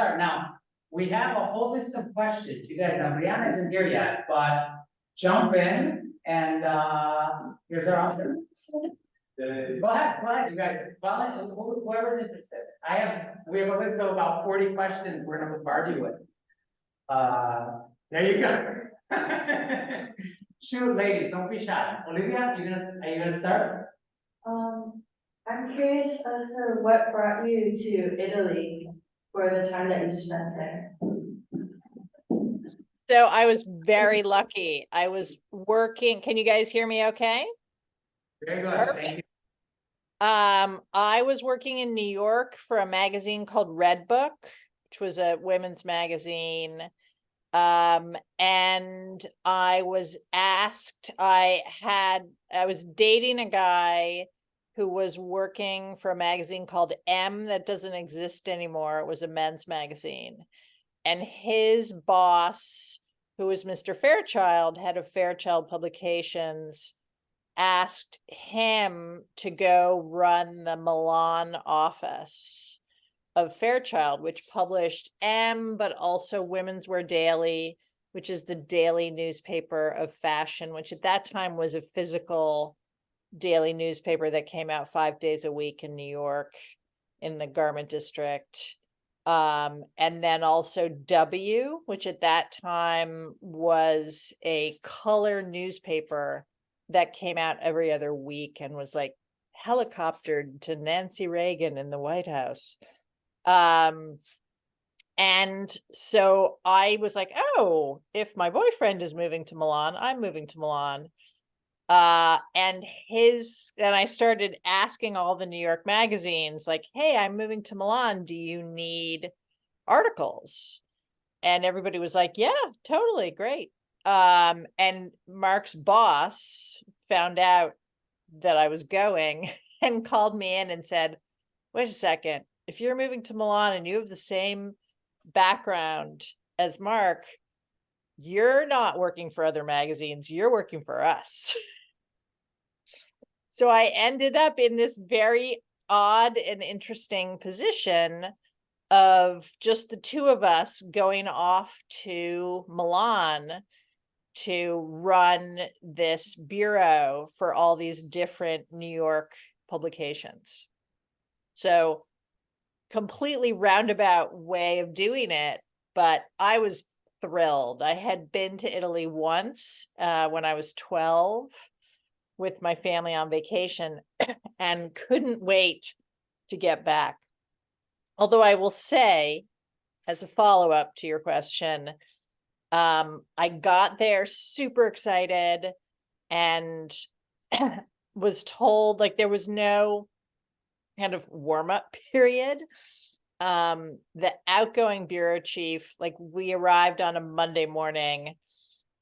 start now. We have a whole list of questions. You guys, Brianna isn't here yet, but jump in and, here's our answer. Go ahead, you guys, whoever's interested. We have a list of about 40 questions we're gonna bombard you with. There you go. Shoot, ladies, don't be shy. Olivia, are you gonna start? I'm curious as to what brought you to Italy for the time that you spent there. So I was very lucky. I was working. Can you guys hear me okay? Very good. Perfect. Thank you. I was working in New York for a magazine called Red Book, which was a women's magazine. And I was asked, I was dating a guy who was working for a magazine called M that doesn't exist anymore. It was a men's magazine. And his boss, who was Mr. Fairchild, head of Fairchild Publications, asked him to go run the Milan office of Fairchild, which published M, but also Women's Wear Daily, which is the daily newspaper of fashion, which at that time was a physical daily newspaper that came out 5 days a week in New York in the garment district. And then also W, which at that time was a color newspaper that came out every other week and was like helicoptered to Nancy Reagan in the White House. And so I was like, oh, if my boyfriend is moving to Milan, I'm moving to Milan. And I started asking all the New York magazines, like, hey, I'm moving to Milan. Do you need articles? And everybody was like, yeah, totally, great. And Mark's boss found out that I was going and called me in and said, wait a second, if you're moving to Milan and you have the same background as Mark, you're not working for other magazines, you're working for us. So I ended up in this very odd and interesting position of just the two of us going off to Milan to run this bureau for all these different New York publications. So completely roundabout way of doing it, but I was thrilled. I had been to Italy once when I was 12 with my family on vacation and couldn't wait to get back. Although I will say, as a follow-up to your question, I got there super excited and was told, like, there was no kind of warm-up period. The outgoing bureau chief, like, we arrived on a Monday morning,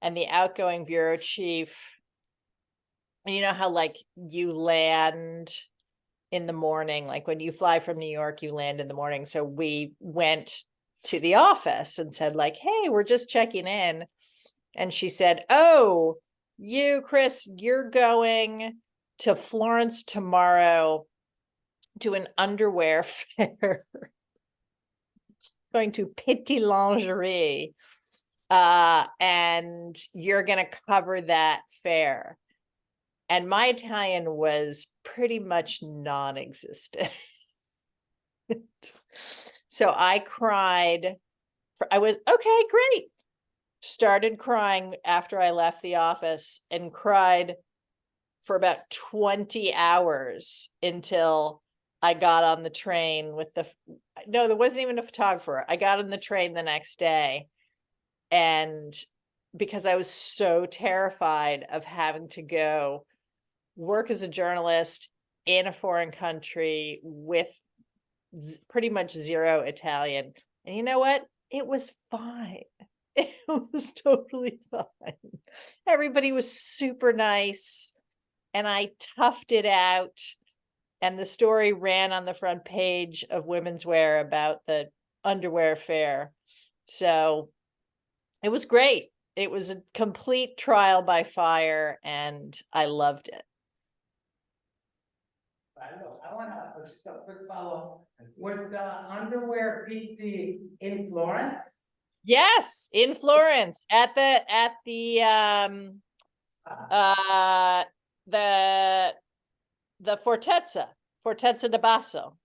and the outgoing bureau chief, you know how like you land in the morning, like when you fly from New York, you land in the morning. So we went to the office and said, like, hey, we're just checking in. And she said, oh, Chris, you're going to Florence tomorrow to an underwear fair, going to Petit Lingerie, and you're going to cover that fair. And my Italian was pretty much non-existent. So I cried. I was, okay, great. Started crying after I left the office and cried for about 20 hours until I got on the train with no, there wasn't even a photographer. I got on the train the next day, and because I was so terrified of having to go work as a journalist in a foreign country with pretty much zero Italian. And you know what? It was fine. It was totally fine. Everybody was super nice, and I toughed it out. And the story ran on the front page of Women's Wear about the underwear fair. So it was great. It was a complete trial by fire, and I loved it. I want to just a quick follow. Was the underwear PT in Florence? Yes, in Florence at the the Fortezza de Basso.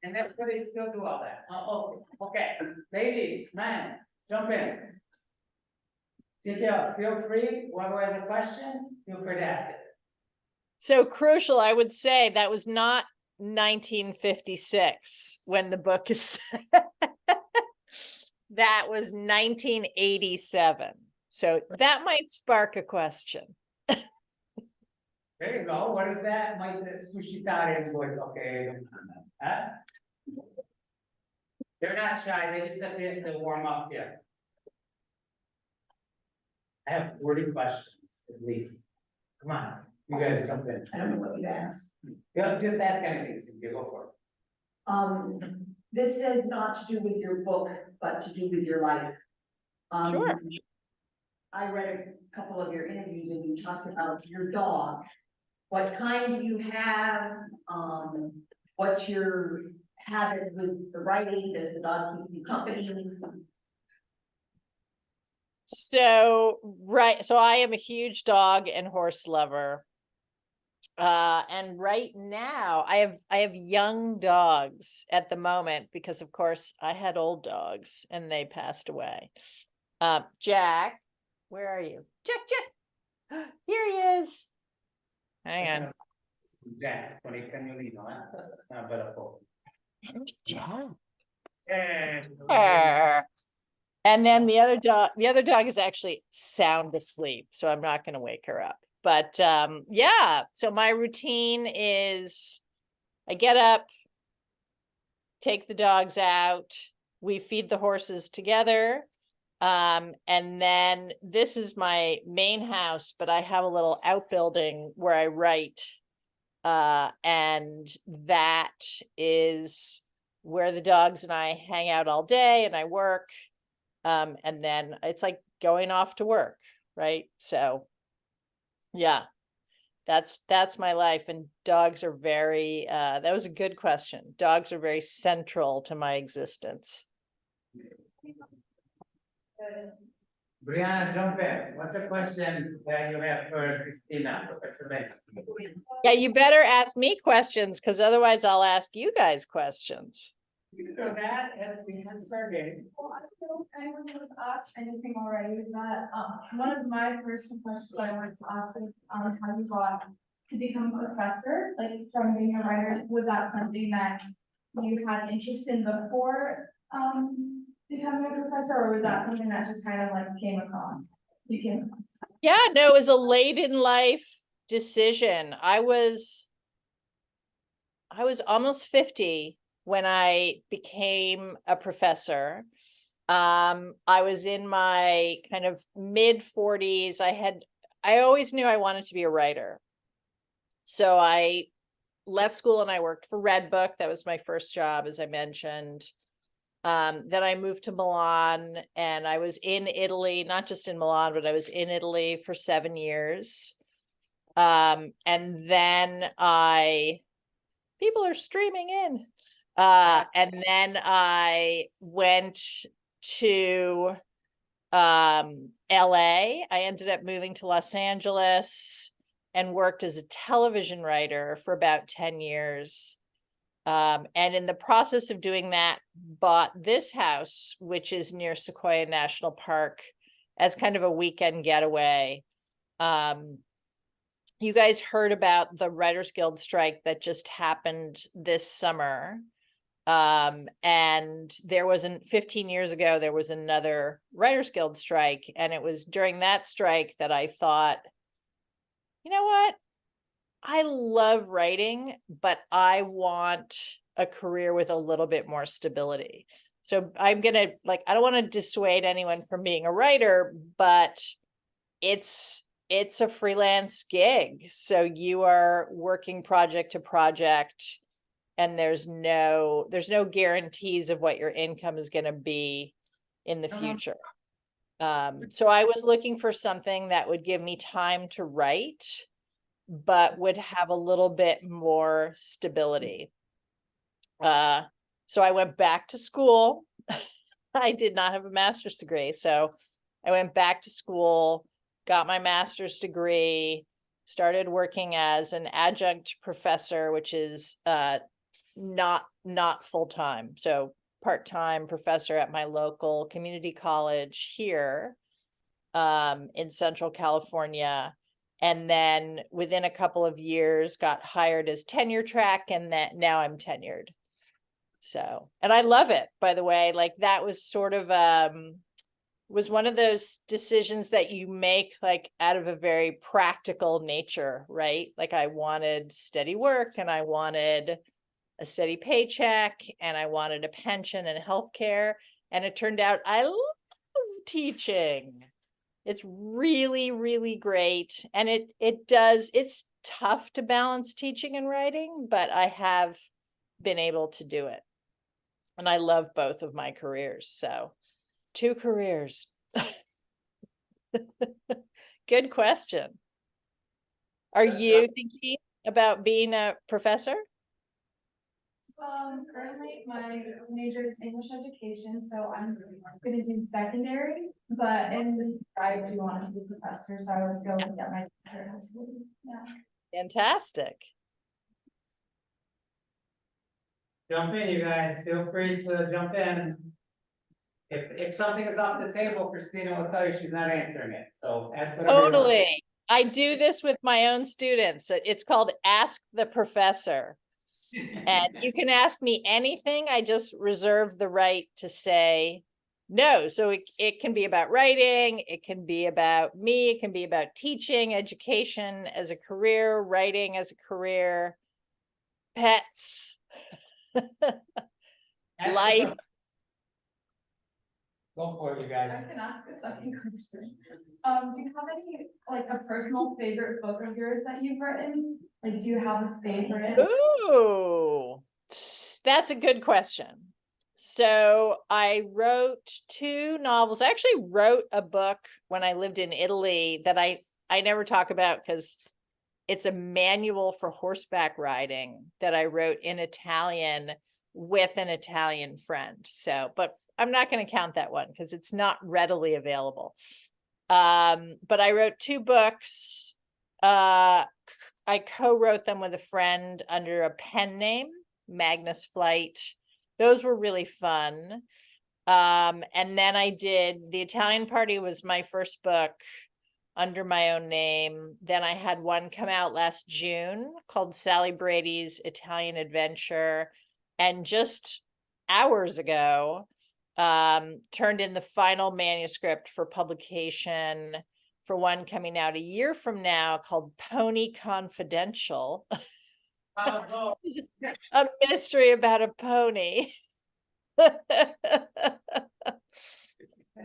And that's where they still do all that. Oh, okay. Ladies, man, jump in. Cynthia, feel free. Whoever has a question, feel free to ask it. So crucial, I would say that was not 1956 when the book is that was 1987. So that might spark a question. There you go. What is that? Might suscitare would, okay. Huh? They're not shy, they just have to warm up here. I have 40 questions at least. Come on, you guys jump in. I don't know what you asked. Yeah, just ask anything, Cynthia, go for it. This says not to do with your book, but to do with your life. Sure. I read a couple of your interviews and you talked about your dog. What kind do you have? What's your habit with the writing? Does the dog keep you company? So, right. So I am a huge dog and horse lover. And right now I have young dogs at the moment because of course I had old dogs and they passed away. Jack, where are you? Jack, here he is. Hang on. Jack, con il cagnolino, It's not better for. There's Jack. And then the other dog is actually sound asleep, so I'm not going to wake her up. But yeah, so my routine is I get up, take the dogs out, we feed the horses together. And then this is my main house, but I have a little outbuilding where I write. And that is where the dogs and I hang out all day and I work. And then it's like going off to work, right? So yeah, that's my life. And dogs are very, that was a good question. Dogs are very central to my existence. Brianna, jump in. What's the question that you have for Christina, Professor Lynch? Yeah, you better ask me questions because otherwise I'll ask you guys questions. You can do that as we answer game. Well, I don't know if anyone has asked anything already, but one of my first questions I wanted to ask is how you got to become a professor, like from being a writer. Was that something that you had interest in before becoming a professor, or was that something that just kind of like came across? Yeah, no, it was a late in life decision. I was almost 50 when I became a professor. I was in my kind of mid 40s. I always knew I wanted to be a writer. So I left school and I worked for Redbook. That was my first job, as I mentioned. Then I moved to Milan and I was in Italy, not just in Milan, but I was in Italy for 7 years. And then people are streaming in. And then I went to LA. I ended up moving to Los Angeles and worked as a television writer for about 10 years. And in the process of doing that, bought this house, which is near Sequoia National Park, as kind of a weekend getaway. You guys heard about the Writers Guild strike that just happened this summer. And there was 15 years ago, there was another Writers Guild strike. And it was during that strike that I thought, you know what? I love writing, but I want a career with a little bit more stability. So I'm going to I don't want to dissuade anyone from being a writer, but it's a freelance gig. So you are working project to project and there's no guarantees of what your income is going to be in the future. So I was looking for something that would give me time to write, but would have a little bit more stability. So I went back to school. I did not have a master's degree, so I went back to school, got my master's degree, started working as an adjunct professor, which is not full-time, so part-time professor at my local community college here in Central California. And then within a couple of years got hired as tenure track, and that now I'm tenured. So, and I love it, by the way. Like, that was sort of was one of those decisions that you make like out of a very practical nature, right? Like, I wanted steady work, and I wanted a steady paycheck, and I wanted a pension and healthcare. And it turned out I love teaching. It's really, really great. And it's tough to balance teaching and writing, but I have been able to do it. And I love both of my careers. So 2 careers. Good question. Are you thinking about being a professor? Currently my major is English education, so I'm gonna do secondary, but in the future, I do want to be a professor, so I would go and get my doctorate. Yeah. Fantastic. Jump in, you guys, feel free to jump in. If something is off the table, Christina will tell you she's not answering it, so ask whatever you want. Totally. I do this with my own students. It's called Ask the Professor. And you can ask me anything. I just reserve the right to say no. So it can be about writing. It can be about me. It can be about teaching, education as a career, writing as a career, pets, Ask the life. prof- Go for it, you I guys. can ask a second question. Do you have any, like, a personal favorite book of yours that you've written? Like, do you have a favorite? Ooh, that's a good question. So I wrote 2 novels. I actually wrote a book when I lived in Italy that I never talk about because it's a manual for horseback riding that I wrote in Italian with an Italian friend. So, but I'm not going to count that one because it's not readily available. But I wrote 2 books. I co-wrote them with a friend under a pen name, Magnus Flight. Those were really fun. And then I did The Italian Party was my first book under my own name. Then I had one come out last June called Sally Brady's Italian Adventure. And just hours ago, turned in the final manuscript for publication for one coming out a year from now called Pony Confidential. Oh, A mystery about a pony.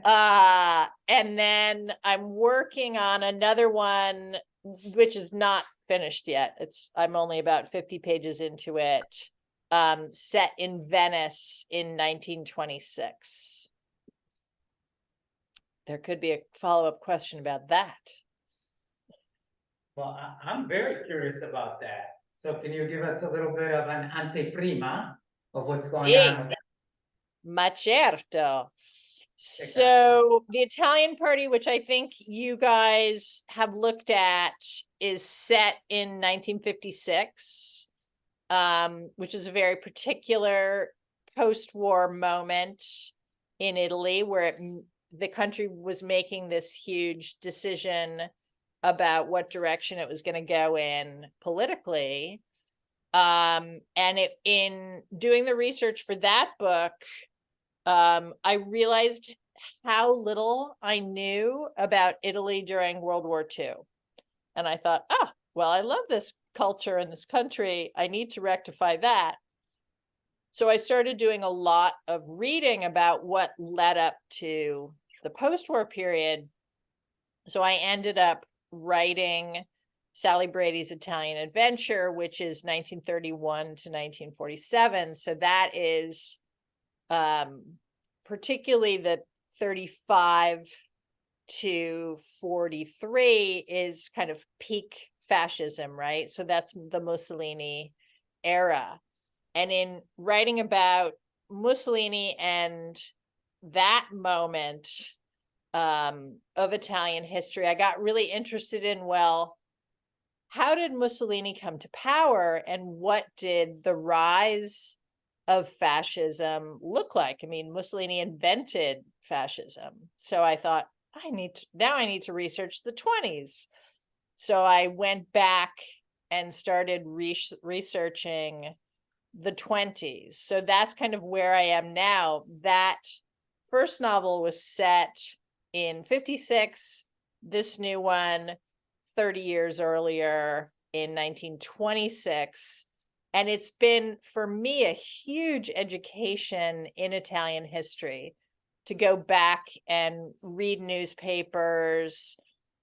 And then I'm working on another one, which is not finished yet. I'm only about 50 pages into it, set in Venice in 1926. There could be a follow-up question about that. well, I'm very curious about that. So can you give us a little bit of an anteprima of what's going on with that? Ma certo. So The Italian Party, which I think you guys have looked at, is set in 1956, which is a very particular post-war moment in Italy where the country was making this huge decision about what direction it was going to go in politically. And in doing the research for that book, I realized how little I knew about Italy during World War II. And I thought, well, I love this culture in this country. I need to rectify that. So I started doing a lot of reading about what led up to the post-war period. So I ended up writing Sally Brady's Italian Adventure, which is 1931 to 1947. So that is particularly the 35 to 43 is kind of peak fascism, right? So that's the Mussolini era. And in writing about Mussolini and that moment of Italian history, I got really interested in, well, how did Mussolini come to power and what did the rise of fascism look like? I mean, Mussolini invented fascism. So I thought, I need to research the 20s. So I went back and started researching the 20s. So that's kind of where I am now. That first novel was set in 56. This new one, 30 years earlier in 1926. And it's been, for me, a huge education in Italian history to go back and read newspapers,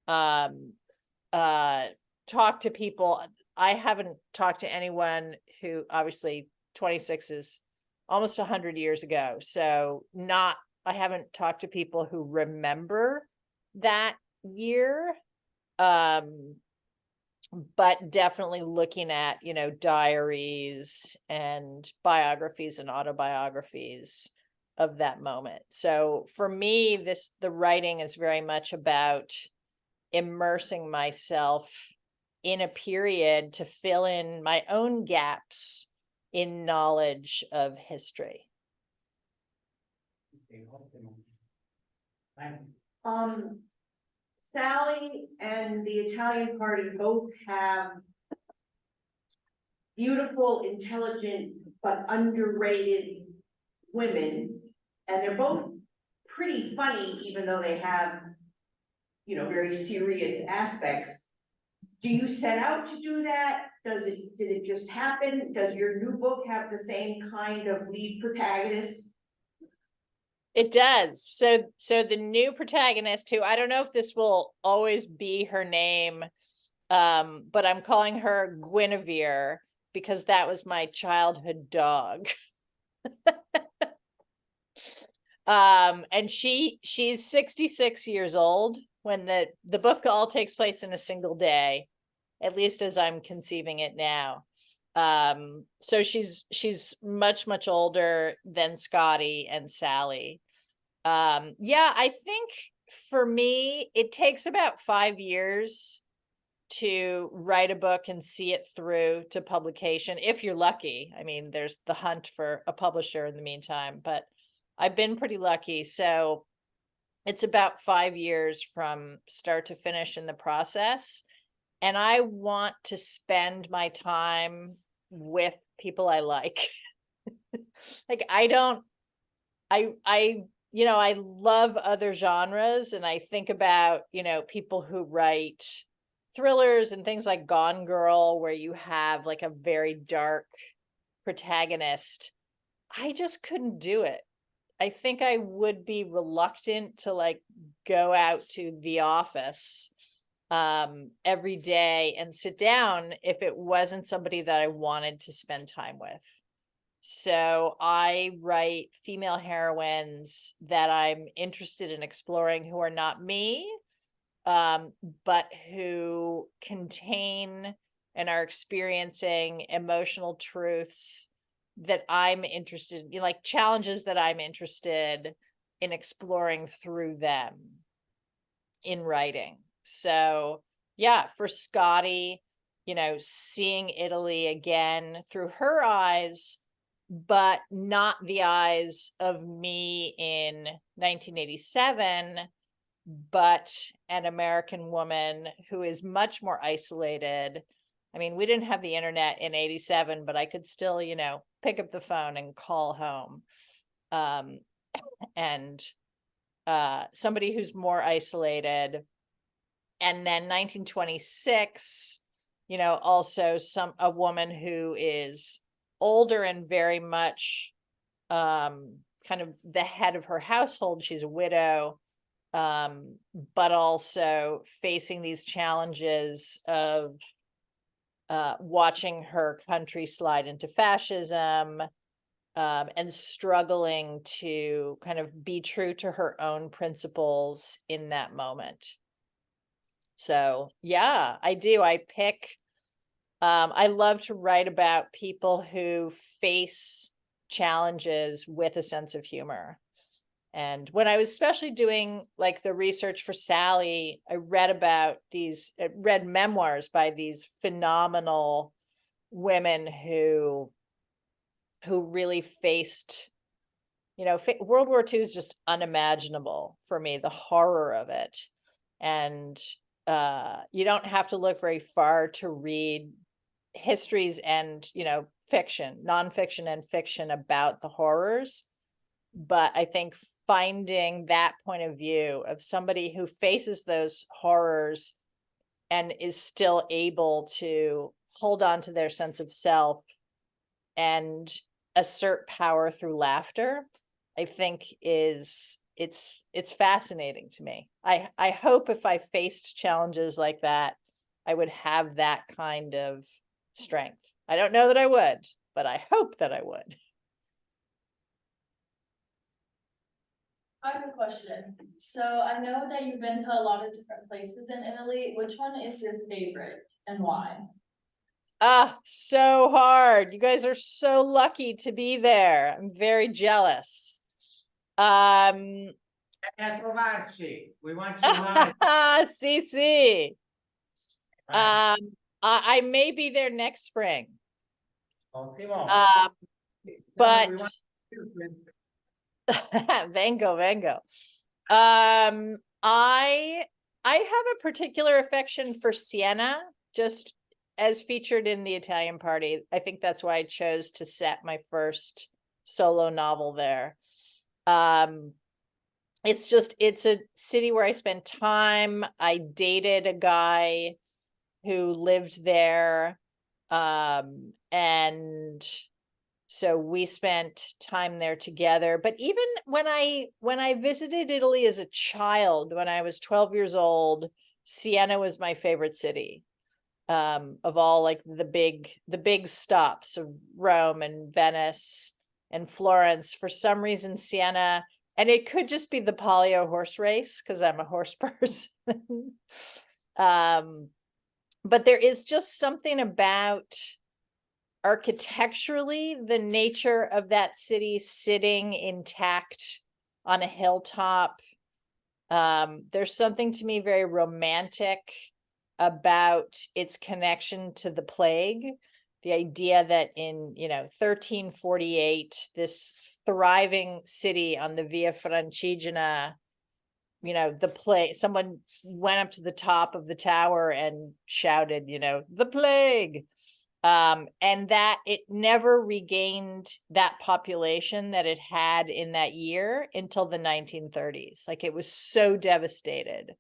talk to people. I haven't talked to anyone who, obviously 26 is almost 100 years ago. So I haven't talked to people who remember that year. But definitely looking at, diaries and biographies and autobiographies of that moment. So for me, the writing is very much about immersing myself in a period to fill in my own gaps in knowledge of history. Sally and the Italian party both have beautiful, intelligent, but underrated women. And they're both pretty funny, even though they have, very serious aspects. Do you set out to do that? Did it just happen? Does your new book have the same kind of lead protagonist? It does. So the new protagonist, who I don't know if this will always be her name, but I'm calling her Guinevere because that was my childhood dog. And she's 66 years old when the book all takes place in a single day, at least as I'm conceiving it now. So she's much older than Scotty and Sally. Yeah, I think for me, it takes about 5 years to write a book and see it through to publication, if you're lucky. I mean, there's the hunt for a publisher in the meantime, but I've been pretty lucky. So it's about 5 years from start to finish in the process. And I want to spend my time with people I like. Like I love other genres, and I think about, people who write thrillers and things like Gone Girl, where you have like a very dark protagonist. I just couldn't do it. I think I would be reluctant to like go out to the office every day and sit down if it wasn't somebody that I wanted to spend time with. So I write female heroines that I'm interested in exploring, who are not me, but who contain and are experiencing emotional truths that I'm interested in, like challenges that I'm interested in exploring through them in writing. So yeah, for Scotty, seeing Italy again through her eyes, but not the eyes of me in 1987, but an American woman who is much more isolated. I mean, we didn't have the internet in 87, but I could still, pick up the phone and call home. And somebody who's more isolated. And then 1926, also a woman who is older and very much kind of the head of her household. She's a widow, but also facing these challenges of watching her country slide into fascism, and struggling to kind of be true to her own principles in that moment. So yeah, I do. I love to write about people who face challenges with a sense of humor. And when I was especially doing like the research for Sally, I read memoirs by these phenomenal women who really faced, World War II is just unimaginable for me, the horror of it. And you don't have to look very far to read histories and, fiction, nonfiction and fiction about the horrors. But I think finding that point of view of somebody who faces those horrors and is still able to hold on to their sense of self and assert power through laughter, I think it's fascinating to me. I hope if I faced challenges like that, I would have that kind of strength. I don't know that I would, but I hope that I would. I have a question. So I know that you've been to a lot of different places in Italy. Which one is your favorite and why? Ah, so hard. You guys are so lucky to be there. I'm very jealous. E a trovarci. We want you live. sì, sì. Right. I may be there next spring. Ottimo. But We want you, please. vengo. I have a particular affection for Siena, just as featured in the Italian Party. I think that's why I chose to set my first solo novel there. It's a city where I spent time. I dated a guy who lived there. And so we spent time there together. But even when I visited Italy as a child, when I was 12 years old, Siena was my favorite city. Of all like the big stops of Rome and Venice and Florence. For some reason, Siena, and it could just be the Palio horse race because I'm a horse person. But there is just something about architecturally the nature of that city sitting intact on a hilltop. There's something to me very romantic about its connection to the plague. The idea that in 1348, this thriving city on the Via Francigena, the plague, someone went up to the top of the tower and shouted, the plague. And that it never regained that population that it had in that year until the 1930s. Like it was so devastated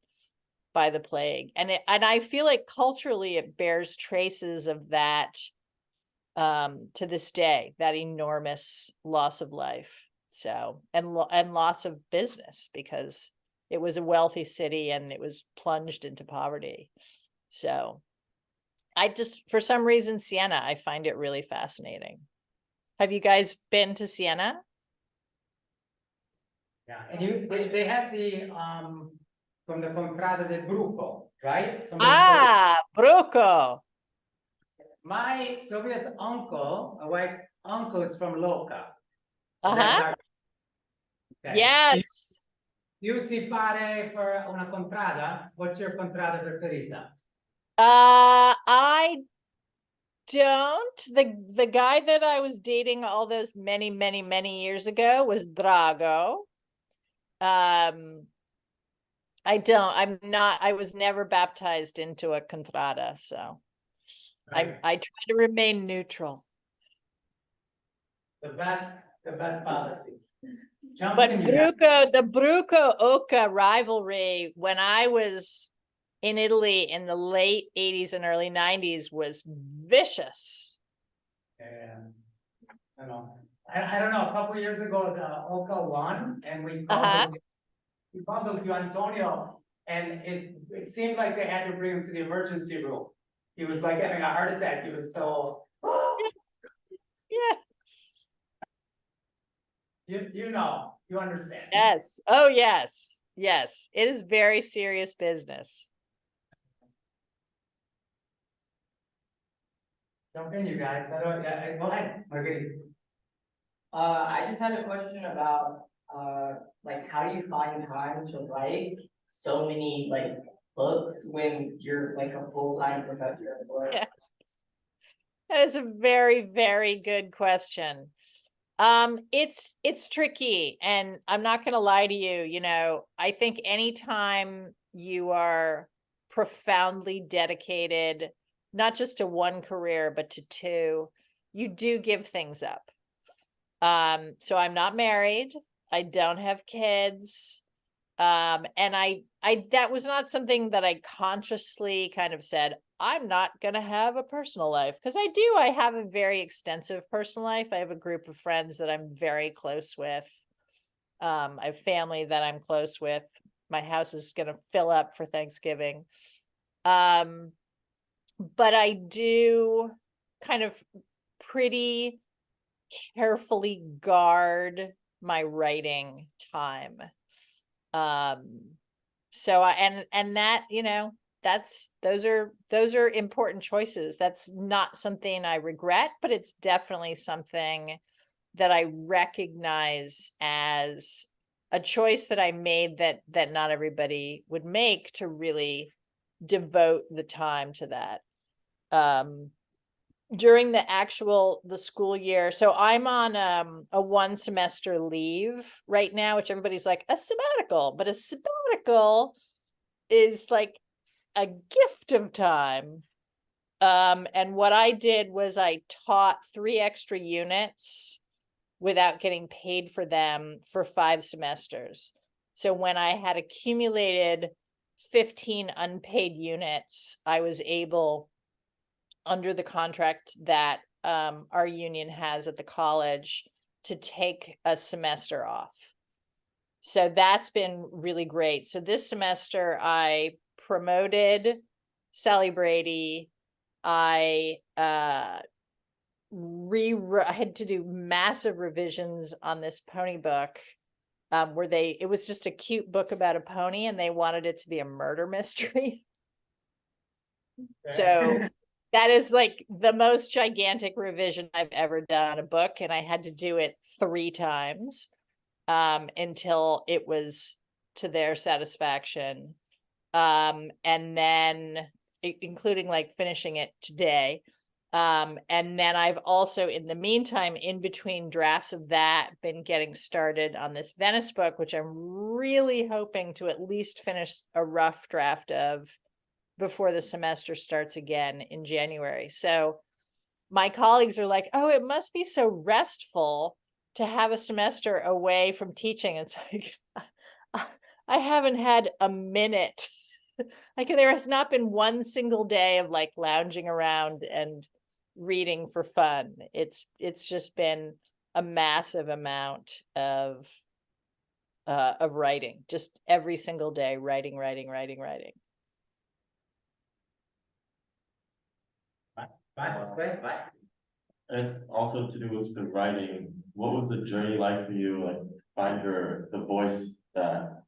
by the plague. And I feel like culturally it bears traces of that to this day, that enormous loss of life. So, and loss of business because it was a wealthy city and it was plunged into poverty. So for some reason, Siena, I find it really fascinating. Have you guys been to Siena? Yeah, and they have the from the Contrada del Bruco, right? Bruco. My Sylvia's uncle, my wife's uncle, is from Lucca. So Uh-huh. okay. Yes. You ti pare for una contrada? What's your contrada preferita? I don't. The guy that I was dating all those many years ago was Drago. I was never baptized into a contrada, so Right. I try to remain neutral. The best policy. But the Bruco Oca rivalry when I was in Italy in the late 80s and early 90s was vicious. And I don't know, a couple years ago, the Oca won and we bundled to Antonio and it seemed like they had to bring him to the emergency room. He was like having a heart attack. He was so, Yes. you understand. Yes. Oh, yes. Yes. It is very serious business. Jump in, you guys. I don't, yeah, go ahead, Marguerite. I just had a question about, like, how do you find time to write so many, like, books when you're like a full-time professor at work? Yes. That is a very, very good question. It's tricky, and I'm not gonna lie to you, you know, I think anytime you are profoundly dedicated, not just to one career, but to two, you do give things up. So I'm not married, I don't have kids. And I that was not something that I consciously kind of said, I'm not gonna have a personal life. Because I have a very extensive personal life. I have a group of friends that I'm very close with. I have family that I'm close with. My house is gonna fill up for Thanksgiving. Um, but I do kind of pretty carefully guard my writing time. So and that, you know, those are important choices. That's not something I regret, but it's definitely something that I recognize as a choice that I made that not everybody would make, to really devote the time to that. During the school year, so I'm on a 1 semester leave right now, which everybody's like, a sabbatical, but a sabbatical is like a gift of time. And what I did was I taught 3 extra units without getting paid for them for 5 semesters. So when I had accumulated 15 unpaid units, I was able, under the contract that our union has at the college, to take a semester off. So that's been really great. So this semester I promoted Sally Brady. I had to do massive revisions on this pony book, where it was just a cute book about a pony and they wanted it to be a murder mystery. So that is like the most gigantic revision I've ever done on a book, and I had to do it 3 times until it was to their satisfaction. And then including like finishing it today. And then I've also, in the meantime, in between drafts of that, been getting started on this Venice book, which I'm really hoping to at least finish a rough draft of before the semester starts again in January. So my colleagues are like, oh, it must be so restful to have a semester away from teaching. It's like, I haven't had a minute. Like, there has not been one single day of like lounging around and reading for fun. It's just been a massive amount of writing, just every single day, writing. Fine, that's great, fine. It's also to do with the writing. What was the journey like for you, like find the voice that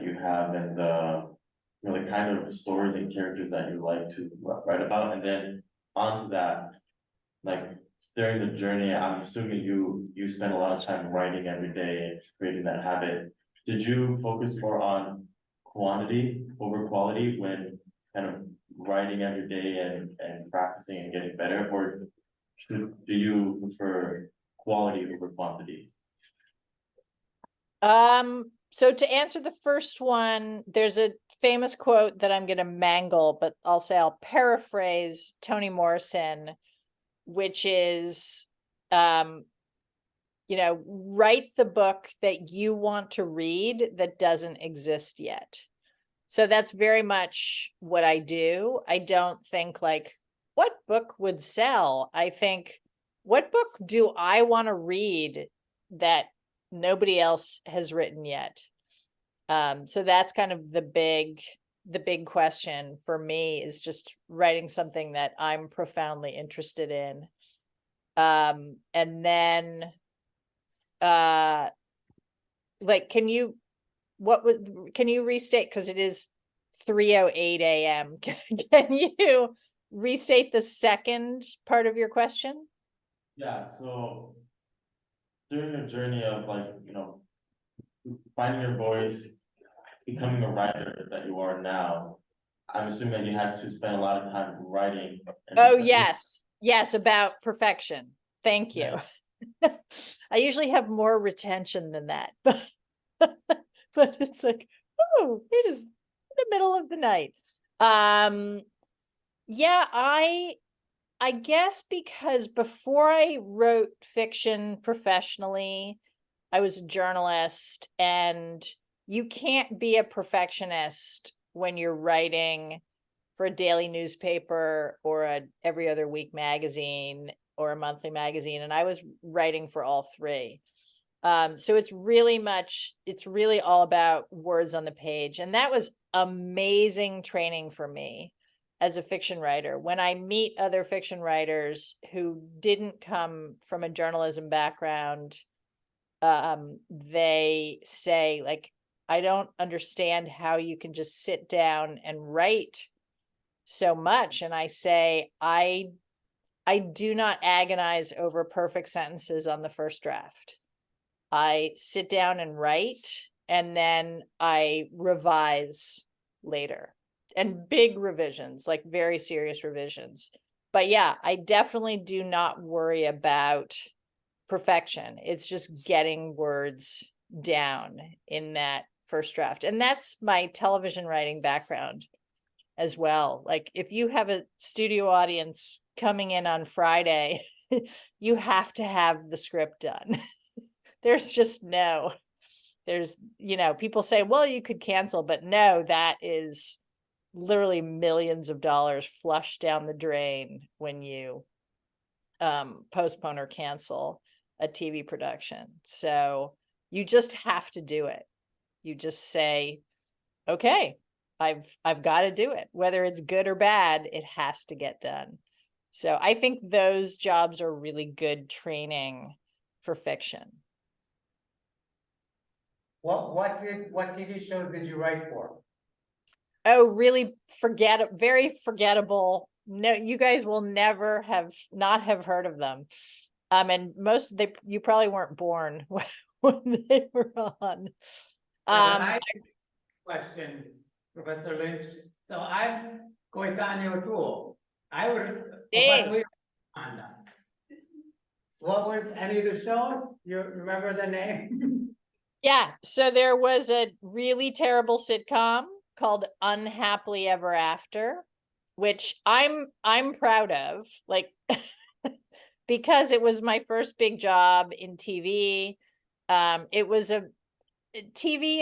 you have, and you know, the kind of stories and characters that you like to write about, and then onto that, like during the journey, I'm assuming you spend a lot of time writing every day and creating that habit. Did you focus more on quantity over quality when kind of writing every day and practicing and getting better, or do you prefer quality over quantity? So to answer the first one, there's a famous quote that I'm gonna mangle, but I'll paraphrase Toni Morrison, which is, you know, write the book that you want to read that doesn't exist yet. So that's very much what I do. I don't think like, what book would sell? I think, what book do I want to read that nobody else has written yet? So that's kind of the big question for me, is just writing something that I'm profoundly interested in. And then like, can you restate, because it is 3:08 a.m. Can you restate the second part of your question? Yeah, so during your journey of like, finding your voice, becoming a writer that you are now, I'm assuming that you had to spend a lot of time writing. and Oh, especially- yes, about perfection. Thank you. Yeah. I usually have more retention than that, but it's like, oh, it is the middle of the night. Yeah, I guess because before I wrote fiction professionally, I was a journalist, and you can't be a perfectionist when you're writing for a daily newspaper or a every other week magazine or a monthly magazine. And I was writing for all three. So it's really all about words on the page. And that was amazing training for me as a fiction writer. When I meet other fiction writers who didn't come from a journalism background, they say, like, I don't understand how you can just sit down and write so much. And I say, I do not agonize over perfect sentences on the first draft. I sit down and write, and then I revise later, and big revisions, like very serious revisions. But yeah, I definitely do not worry about perfection. It's just getting words down in that first draft. And that's my television writing background as well. Like, if you have a studio audience coming in on Friday, you have to have the script done. There's just people say, well, you could cancel, but no, that is literally millions of dollars flushed down the drain when you postpone or cancel a TV production. So you just have to do it. You just say, okay, I've got to do it. Whether it's good or bad, it has to get done. So I think those jobs are really good training for fiction. What TV shows did you write for? Oh, really very forgettable. No, you guys will never not have heard of them. And you probably weren't born when they were on. Question, Professor Lynch. So I'm Coetáneo too. What was any of the shows? You remember the name? Yeah, so there was a really terrible sitcom called Unhappily Ever After, which I'm proud of, like, because it was my first big job in TV. TV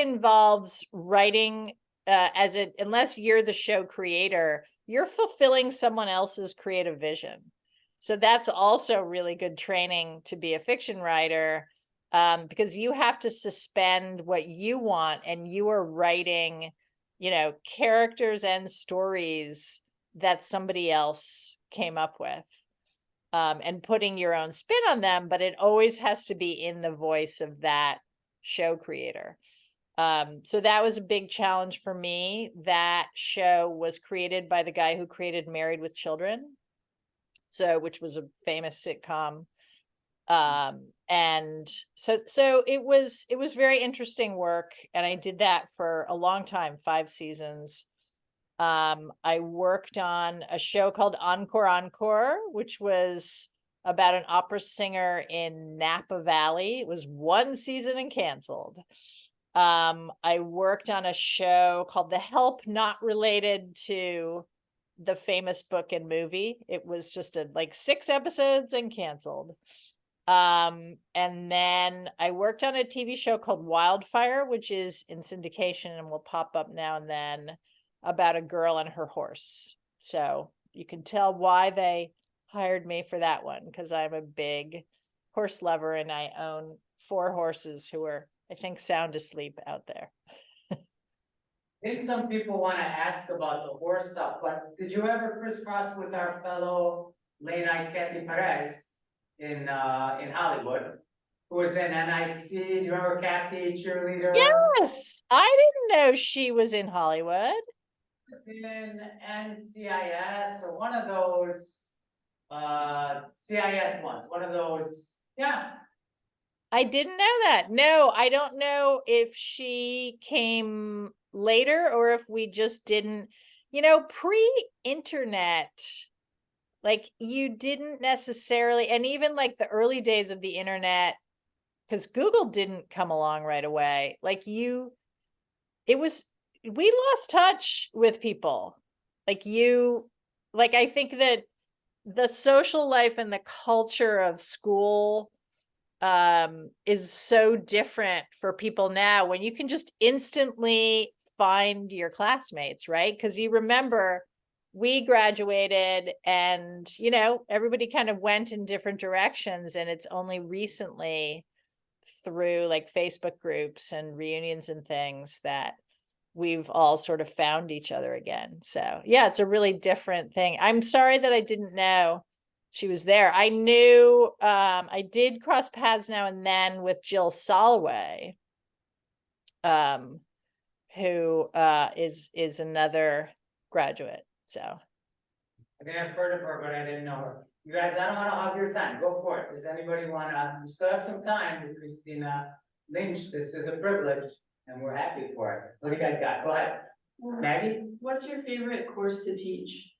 involves writing unless you're the show creator, you're fulfilling someone else's creative vision. So that's also really good training to be a fiction writer, because you have to suspend what you want, and you are writing, characters and stories that somebody else came up with, and putting your own spin on them, but it always has to be in the voice of that show creator. So that was a big challenge for me. That show was created by the guy who created Married with Children, which was a famous sitcom. And so it was very interesting work, and I did that for a long time, 5 seasons. I worked on a show called Encore Encore, which was about an opera singer in Napa Valley. It was 1 season and canceled. I worked on a show called The Help, not related to the famous book and movie. It was just 6 episodes and canceled. And then I worked on a TV show called Wildfire, which is in syndication and will pop up now and then, about a girl and her horse. So you can tell why they hired me for that one, because I'm a big horse lover, and I own 4 horses who are, I think, sound asleep out there. I think some people want to ask about the horse stuff, but did you ever crisscross with our fellow late night Kathy Perez in Hollywood, who was in NIC? Do you remember Kathy, cheerleader? Yes, I didn't know she was in Hollywood. in NCIS or one of those, CIS ones, one of those, yeah. I didn't know that. No, I don't know if she came later or if we just didn't, pre-internet, like you didn't necessarily, and even like the early days of the internet, because Google didn't come along right away. We lost touch with people. I think that the social life and the culture of school is so different for people now when you can just instantly find your classmates, right? Because you remember we graduated and everybody kind of went in different directions, and it's only recently through like Facebook groups and reunions and things that we've all sort of found each other again. So yeah, it's a really different thing. I'm sorry that I didn't know she was there. I knew I did cross paths now and then with Jill Soloway, who is another graduate. So I think I've heard of her, but I didn't know her. You guys, I don't wanna hog your time, go for it. Does anybody wanna, we still have some time with Christina Lynch, this is a privilege, and we're happy for it. What do you guys got? Go ahead. Maggie? What's your favorite course to teach?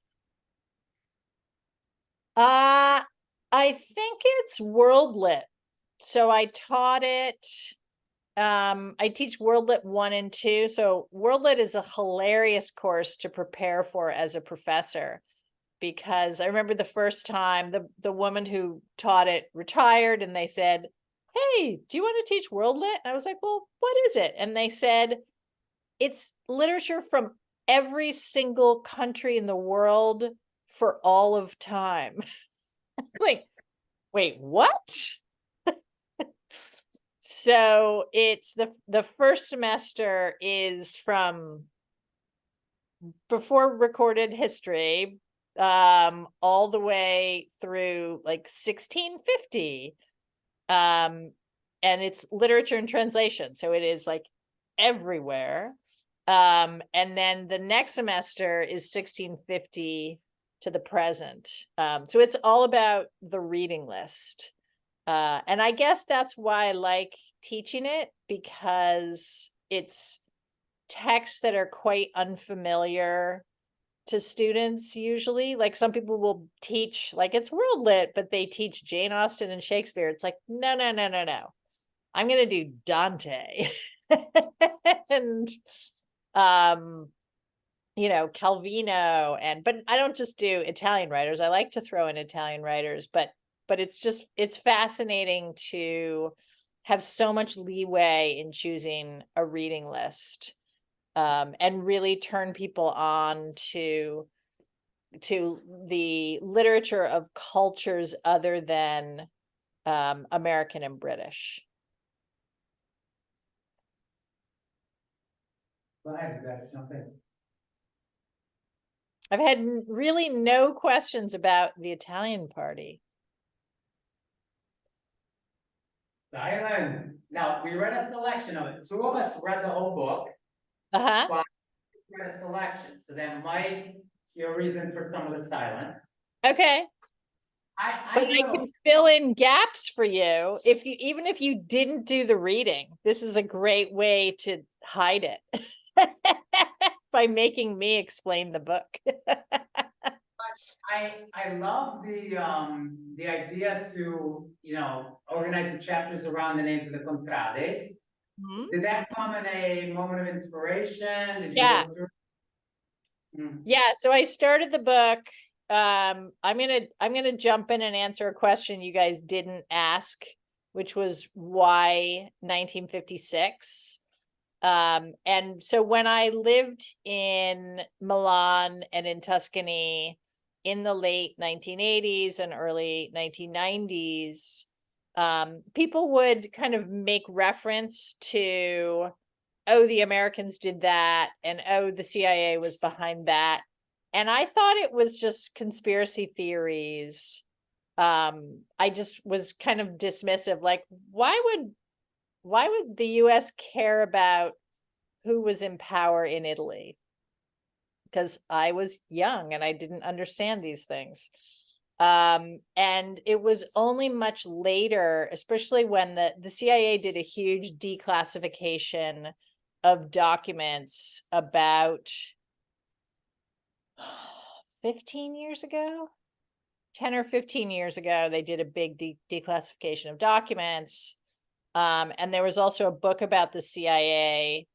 I think it's World Lit. So I taught it. I teach World Lit 1 and 2. So World Lit is a hilarious course to prepare for as a professor, because I remember the first time the woman who taught it retired, and they said, "Hey, do you want to teach World Lit?" And I was like, "Well, what is it?" And they said, "It's literature from every single country in the world for all of time." Like, wait, what? So it's the first semester is from before recorded history, all the way through like 1650. And it's literature and translation. So it is like everywhere. And then the next semester is 1650 to the present. So it's all about the reading list. And I guess that's why I like teaching it, because it's texts that are quite unfamiliar to students usually. Like some people will teach, like it's World Lit, but they teach Jane Austen and Shakespeare. It's like, no. I'm going to do Dante and, Calvino, but I don't just do Italian writers. I like to throw in Italian writers, but it's fascinating to have so much leeway in choosing a reading list, and really turn people on to the literature of cultures other than American and British. Go ahead, you guys, jump in. I've had really no questions about the Italian party. Silence. Now, we read a selection of it. Two of us read the whole book, Uh-huh. but we read a selection, so that might be a reason for some of the silence. Okay. But I can fill in gaps for you even if you didn't do the reading. This is a great way to hide it by making me explain the book. I love the idea to, organize the chapters around the names of the contrades. Mhm. Did that come in a moment of inspiration? Did you Yeah. go through? Yeah, so I started the book. I'm gonna jump in and answer a question you guys didn't ask, which was why 1956. And so when I lived in Milan and in Tuscany in the late 1980s and early 1990s, people would kind of make reference to, oh, the Americans did that, and oh, the CIA was behind that. And I thought it was just conspiracy theories. I just was kind of dismissive, like, why would the US care about who was in power in Italy? because I was young and I didn't understand these things. And it was only much later, especially when the CIA did a huge declassification of documents about 15 years ago, 10 or 15 years ago, they did a big declassification of documents. And there was also a book about the CIA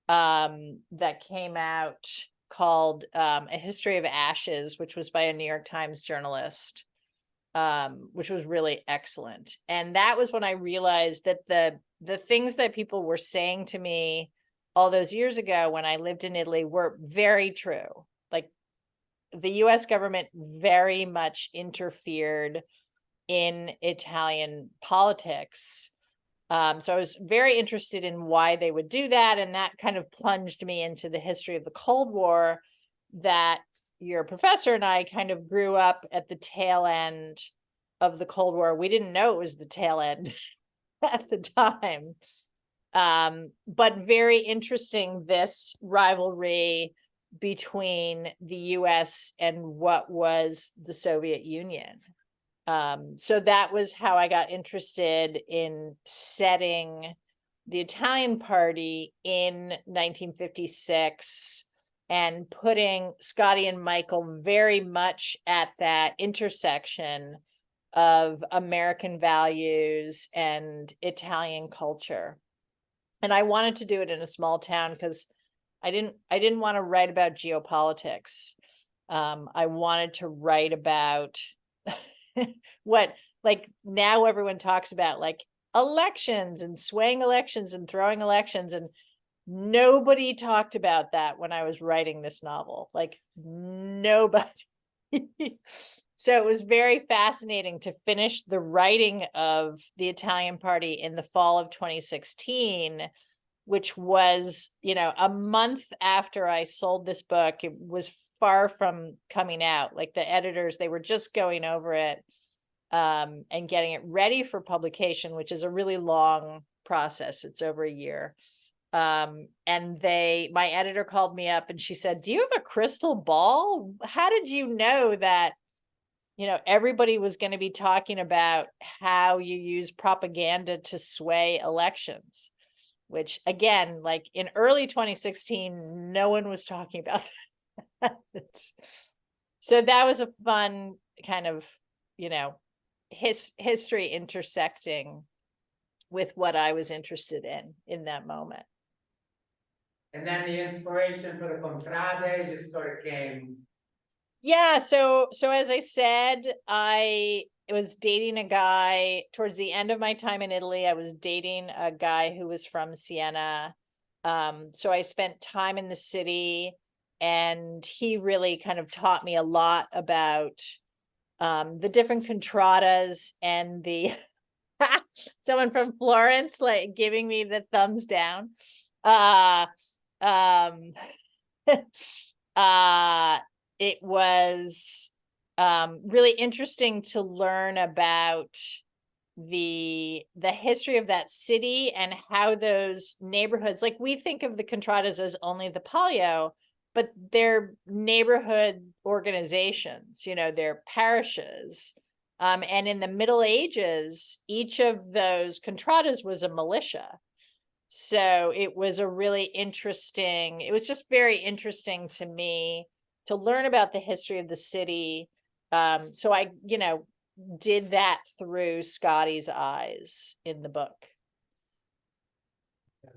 that came out called A History of Ashes, which was by a New York Times journalist, which was really excellent. And that was when I realized that the things that people were saying to me all those years ago when I lived in Italy were very true. Like the US government very much interfered in Italian politics. So I was very interested in why they would do that. And that kind of plunged me into the history of the Cold War that your professor and I kind of grew up at the tail end of the Cold War. We didn't know it was the tail end at the time. But very interesting, this rivalry between the US and what was the Soviet Union. So that was how I got interested in setting the Italian Party in 1956 and putting Scotty and Michael very much at that intersection of American values and Italian culture. And I wanted to do it in a small town because I didn't want to write about geopolitics. I wanted to write about what, like, now everyone talks about like elections and swaying elections and throwing elections, and nobody talked about that when I was writing this novel, like nobody. So it was very fascinating to finish the writing of the Italian Party in the fall of 2016, which was, a month after I sold this book. It was far from coming out. Like the editors, they were just going over it and getting it ready for publication, which is a really long process. It's over a year. And my editor called me up and she said, "Do you have a crystal ball? How did you know that, everybody was going to be talking about how you use propaganda to sway elections?" Which again, like in early 2016, no one was talking about that. So that was a fun kind of, history intersecting with what I was interested in that moment. And then the inspiration for the Contrade just sort of came. Yeah, so as I said, I was dating a guy towards the end of my time in Italy. I was dating a guy who was from Siena. So I spent time in the city, and he really kind of taught me a lot about the different contradas and the someone from Florence like giving me the thumbs down. It was really interesting to learn about the history of that city and how those neighborhoods, like we think of the contradas as only the palio, but they're neighborhood organizations, they're parishes. And in the Middle Ages, each of those contradas was a militia. So it was it was just very interesting to me to learn about the history of the city. So I, did that through Scotty's eyes in the book.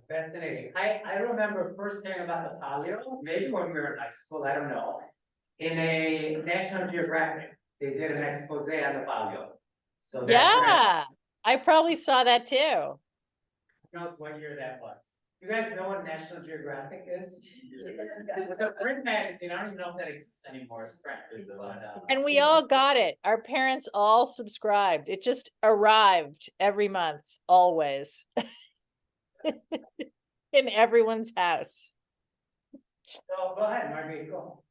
Fascinating. I remember first hearing about the palio, maybe when we were in high school, I don't know. In a National Geographic, they did an expose on the palio. So that's when I probably saw that too. who knows what year that was. You guys know what National Geographic is? It was a print magazine. I don't even know if that exists anymore. It's print. And we all got it. Our parents all subscribed. It just arrived every month, always. In everyone's house. So go ahead, Margaret, go.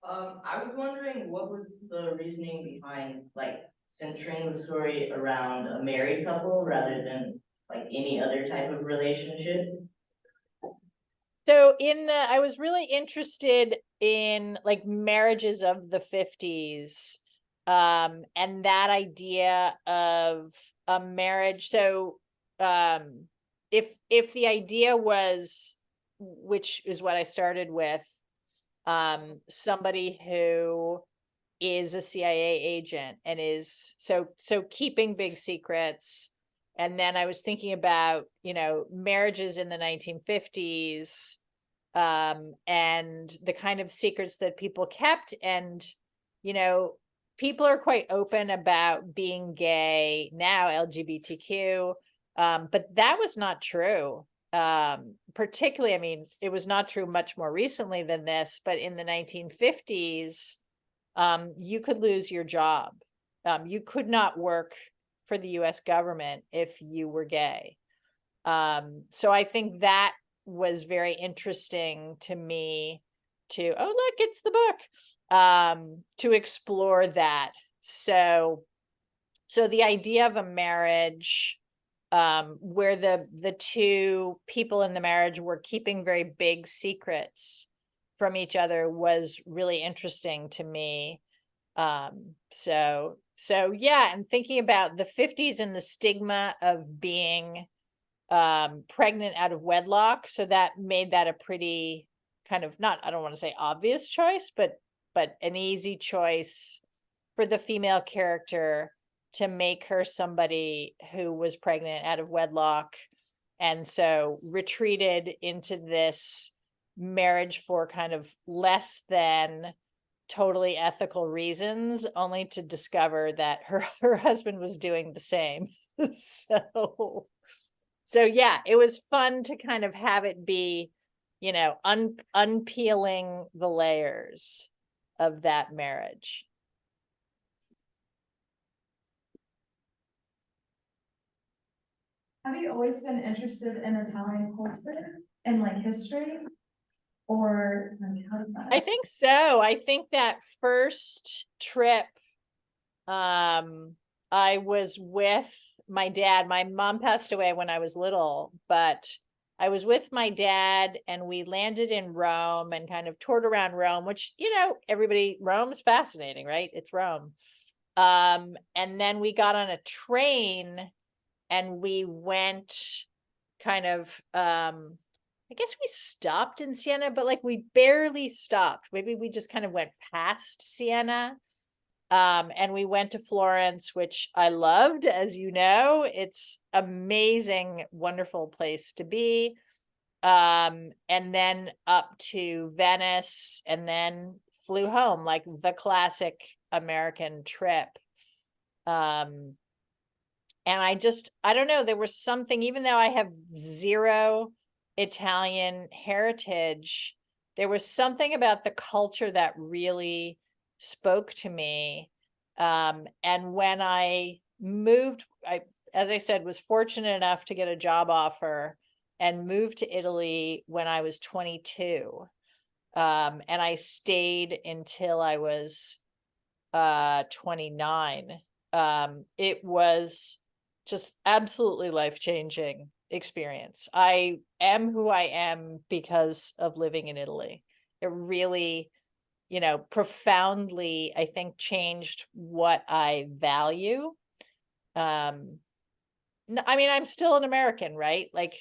I was wondering what was the reasoning behind like centering the story around a married couple rather than like any other type of relationship? So I was really interested in like marriages of the 50s. And that idea of a marriage. So if the idea was, which is what I started with, somebody who is a CIA agent and is so keeping big secrets. And then I was thinking about, marriages in the 1950s, and the kind of secrets that people kept. And, people are quite open about being gay now, LGBTQ, but that was not true. Particularly, I mean, it was not true much more recently than this, but in the 1950s, you could lose your job. You could not work for the US government if you were gay. So I think that was very interesting to me to, oh, look, it's the book, to explore that. So the idea of a marriage, where the two people in the marriage were keeping very big secrets from each other was really interesting to me. So yeah, and thinking about the 50s and the stigma of being pregnant out of wedlock, so that made that a pretty kind of, not, I don't want to say obvious choice, but an easy choice for the female character to make her somebody who was pregnant out of wedlock, and so retreated into this marriage for kind of less than totally ethical reasons, only to discover that her husband was doing the same. So yeah, it was fun to kind of have it be, unpeeling the layers of that marriage. Have you always been interested in Italian culture and like history? Or like, how did that? I think so. I think that first trip, I was with my dad. My mom passed away when I was little, but I was with my dad and we landed in Rome and kind of toured around Rome, which, Rome's fascinating, right? It's Rome. And then we got on a train and we went kind of, I guess we stopped in Siena, but like we barely stopped. Maybe we just kind of went past Siena. And we went to Florence, which I loved, as you know. It's amazing, wonderful place to be. And then up to Venice and then flew home, like the classic American trip. And I don't know, there was something, even though I have zero Italian heritage, there was something about the culture that really spoke to me. And when I moved, as I said, was fortunate enough to get a job offer and moved to Italy when I was 22. And I stayed until I was 29. It was just absolutely life-changing experience. I am who I am because of living in Italy. It really, profoundly, I think, changed what I value. I mean, I'm still an American, right? Like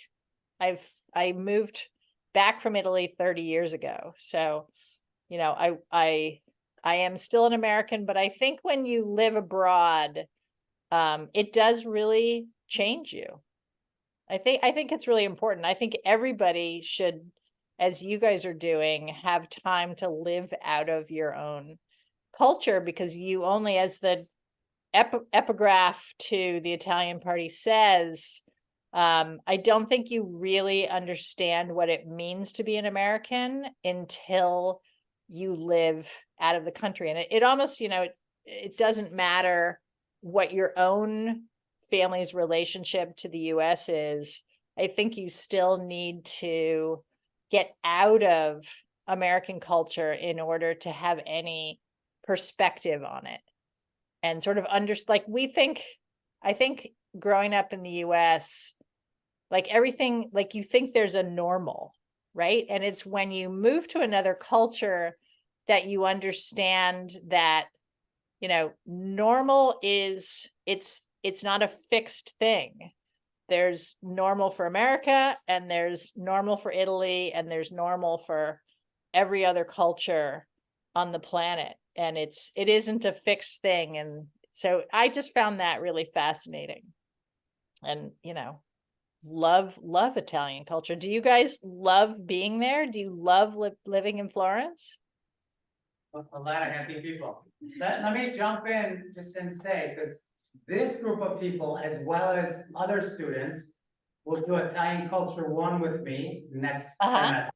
I moved back from Italy 30 years ago. So, I am still an American, but I think when you live abroad, it does really change you. I think it's really important. I think everybody should, as you guys are doing, have time to live out of your own culture, because you only, as the epigraph to the Italian Party says, I don't think you really understand what it means to be an American until you live out of the country. And it almost, it doesn't matter what your own family's relationship to the US is. I think you still need to get out of American culture in order to have any perspective on it. And sort of I think growing up in the US, like everything, like you think there's a normal, right? And it's when you move to another culture that you understand that, normal is, it's not a fixed thing. There's normal for America, and there's normal for Italy, and there's normal for every other culture on the planet. And it isn't a fixed thing. And so I just found that really fascinating. And, love Italian culture. Do you guys love being there? Do you love living in Florence? A lot of happy people. Let me jump in just and say, because this group of people, as well as other students, will do Italian Culture 1 with me next semester.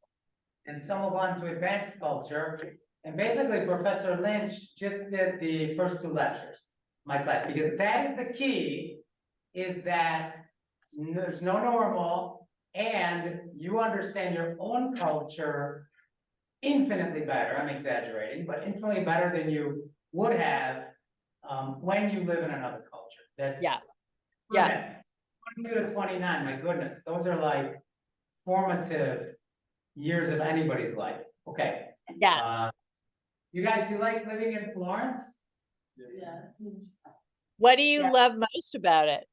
And some will go on to advanced culture. And basically, Professor Lynch just did the first 2 lectures, my class, because that is the key, is that there's no normal, and you understand your own culture infinitely better. I'm exaggerating, but infinitely better than you would have when you live in another culture. That's Yeah. 22 to 29, my goodness, those are like formative years of anybody's life. Okay. Yeah. You guys, do you like living in Florence? Yes. What do you love most about it?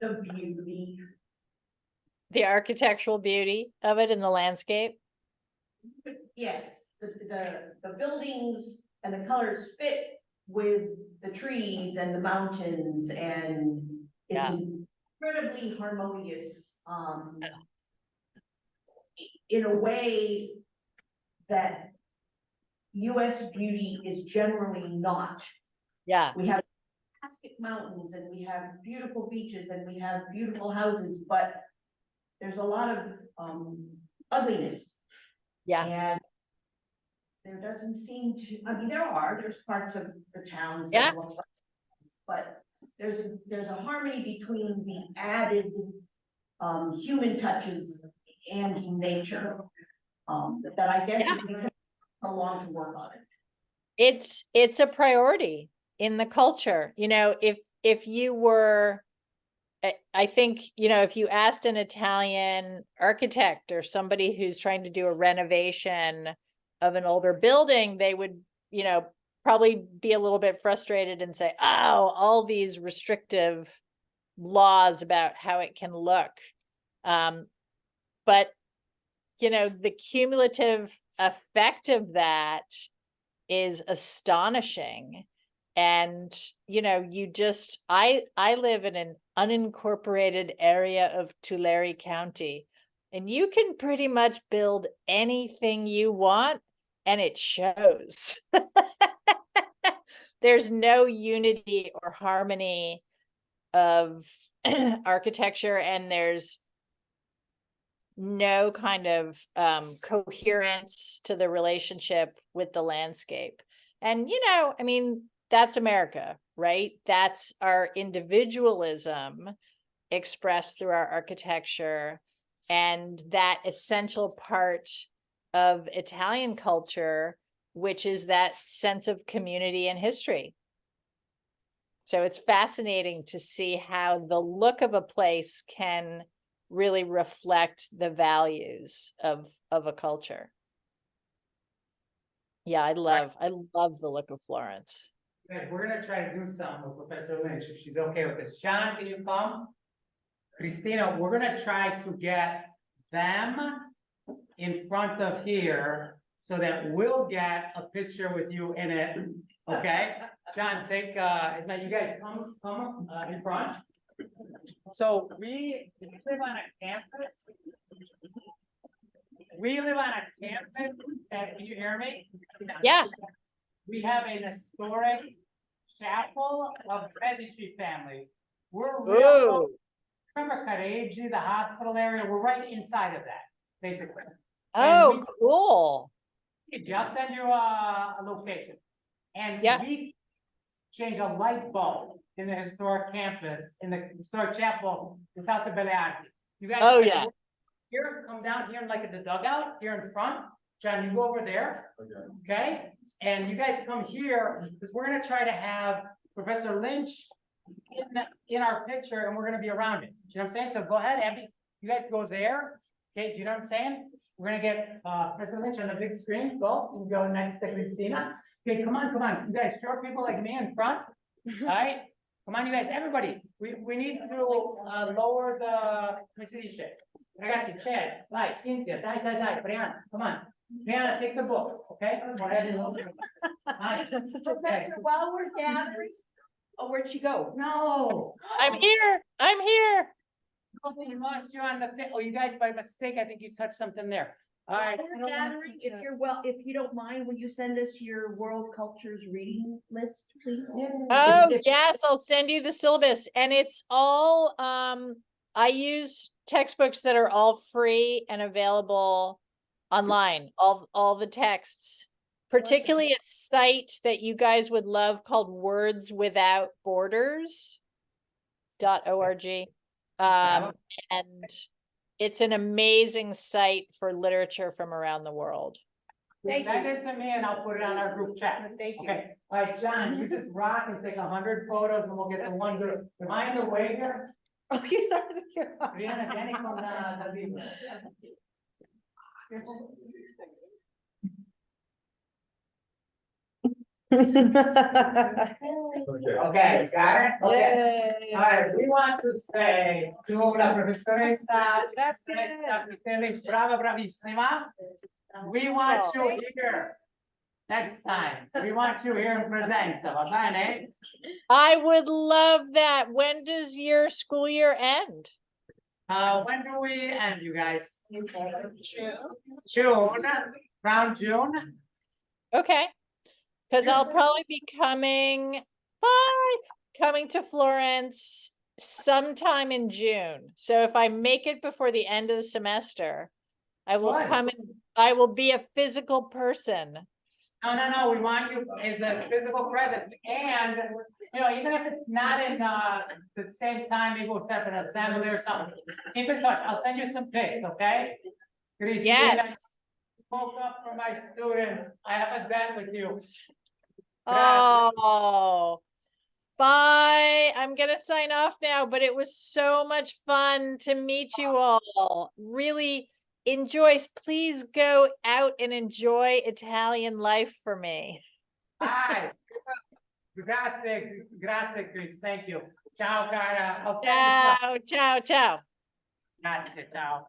The beauty. The architectural beauty of it in the landscape? Yes, the buildings and the colors fit with the trees and the mountains, and it's incredibly harmonious, in a way that US beauty is generally not. Yeah. We have fantastic mountains, and we have beautiful beaches, and we have beautiful houses, but there's a lot of ugliness. Yeah. And there doesn't seem to, I mean, there's parts of the towns Yeah. that look like, but there's a harmony between the added human touches and nature, that I guess is because so long to work on it. It's a priority in the culture. If you were, I think, if you asked an Italian architect or somebody who's trying to do a renovation of an older building, they would, probably be a little bit frustrated and say, oh, all these restrictive laws about how it can look. But, the cumulative effect of that is astonishing. And, I live in an unincorporated area of Tulare County, and you can pretty much build anything you want, and it shows. There's no unity or harmony of architecture, and there's no kind of coherence to the relationship with the landscape. And, I mean, that's America, right? That's our individualism expressed through our architecture, and that essential part of Italian culture, which is that sense of community and history. So it's fascinating to see how the look of a place can really reflect the values of a culture. Yeah, I love the look of Florence. Okay, we're gonna try to do something with Professor Lynch, if she's okay with this. John, can you come? Christina, we're gonna try to get them in front of here so that we'll get a picture with you in it, okay? John, take, Ismail, you guys come in front. So we live on a campus. We live on a campus, can you hear me? Yeah. We have an historic chapel of Medici family. We're real, remember Careggi, the hospital area? We're right inside of that, basically. Oh, cool. I'll send you a location. And we change a light bulb in the historic campus, in the historic chapel without the Beleardi. You guys here, come down here like at the dugout here in front. John, you go over there. Okay. And you guys come here because we're gonna try to have Professor Lynch in our picture and we're gonna be around it. You know what I'm saying? So go ahead, Abby, you guys go there. Okay, do you know what I'm saying? We're gonna get, President Lynch on the big screen. Go, you go next to Christina. Okay, come on, come on. You guys, short people like me in front. All right, come on, you guys, everybody. We need to, lower the, let me see this shit. Ragazzi, Chad, Lai, Cynthia, dai, Brianna, come on. Brianna, take the book, okay? Go ahead and look. Professor, while we're gathering, oh, where'd she go? No. I'm here, I'm here. He lost you on the thing. Oh, you guys, by mistake, I think you touched something there. All right. While we're gathering, if you don't mind, will you send us your world cultures reading list, please? Oh, If- yes, I'll send you the syllabus and it's all, I use textbooks that are all free and available online, all the texts. Particularly a site that you guys would love called Words Without Borders.org. And it's an amazing site for literature from around the world. Send it to me and I'll put it on our group chat. Thank you. Okay, all right, John, you just rock and take 100 photos and we'll get the one group. Am I in the way here? Okay, sorry. Brianna, Jenny from the video. Okay, got it? Okay. All right, we want to say to la professoressa. Christina Lynch, brava, bravissima. We want you here next time. We want you here in presenza, va bene? I would love that. When does your school year end? When do we end, you guys? June, around June. Okay. Cause I'll probably be coming to Florence sometime in June. So if I make it before the end of the semester, I will Fine. come and I will be a physical person. No, we want you as a physical presence, and, you know, even if it's not in, the same time, maybe we'll set an assembly or something. Keep in touch, I'll send you some pics, okay? Christina, Yes. Woke up for my students, I have a debt with you. Oh, bye. I'm gonna sign off now, but it was so much fun to meet you all. Really enjoy. Please go out and enjoy Italian life for me. Hi. Grazie, Chris, thank you. Ciao, cara. I'll send you stuff. Ciao, ciao, ciao. Grazie, ciao.